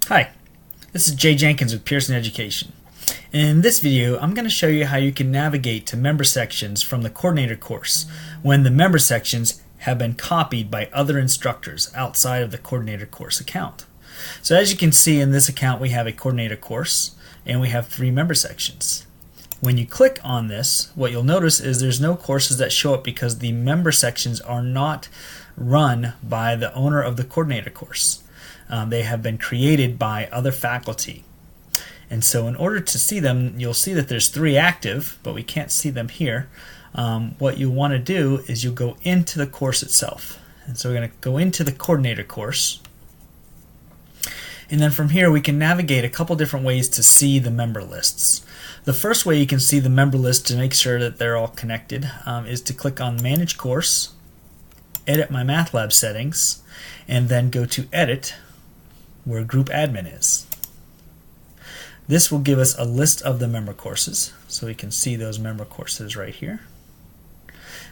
Hi, this is Jay Jenkins with Pearson Education. In this video, I'm going to show you how you can navigate to member sections from the coordinator course when the member sections have been copied by other instructors outside of the coordinator course account. So as you can see in this account, we have a coordinator course and we have 3 member sections. When you click on this, what you'll notice is there's no courses that show up because the member sections are not run by the owner of the coordinator course. They have been created by other faculty. And so in order to see them, you'll see that there's 3 active, but we can't see them here. What you want to do is you'll go into the course itself. And so we're going to go into the coordinator course. And then from here we can navigate a couple different ways to see the member lists. The first way you can see the member list to make sure that they're all connected is to click on Manage Course, edit my MATLAB settings, and then go to Edit, where Group Admin is. This will give us a list of the member courses, so we can see those member courses right here.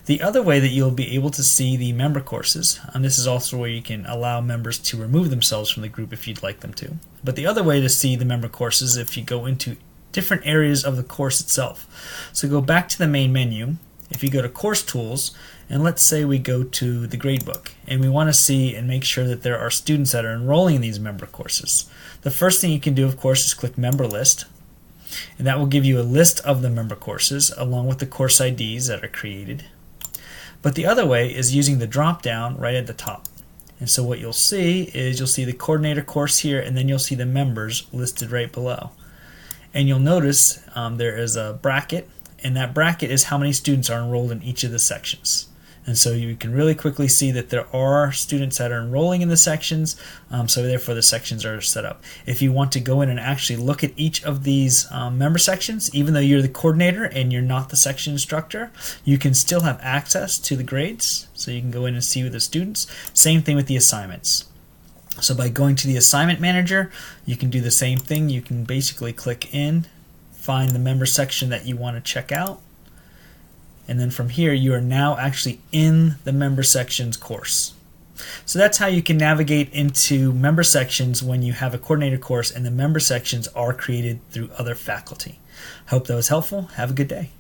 The other way that you'll be able to see the member courses, and this is also where you can allow members to remove themselves from the group if you'd like them to, but the other way to see the member courses is if you go into different areas of the course itself. So go back to the main menu. If you go to Course Tools, and let's say we go to the gradebook, and we want to see and make sure that there are students that are enrolling in these member courses. The first thing you can do, of course, is click Member List, and that will give you a list of the member courses along with the course IDs that are created. But the other way is using the drop down right at the top. And so what you'll see is you'll see the coordinator course here, and then you'll see the members listed right below. And you'll notice there is a bracket, and that bracket is how many students are enrolled in each of the sections. And so you can really quickly see that there are students that are enrolling in the sections, so therefore the sections are set up. If you want to go in and actually look at each of these member sections, even though you're the coordinator and you're not the section instructor, you can still have access to the grades, so you can go in and see with the students. Same thing with the assignments. So by going to the assignment manager, you can do the same thing. You can basically click in, find the member section that you want to check out, and then from here you are now actually in the member sections course. So that's how you can navigate into member sections when you have a coordinator course and the member sections are created through other faculty. Hope that was helpful. Have a good day.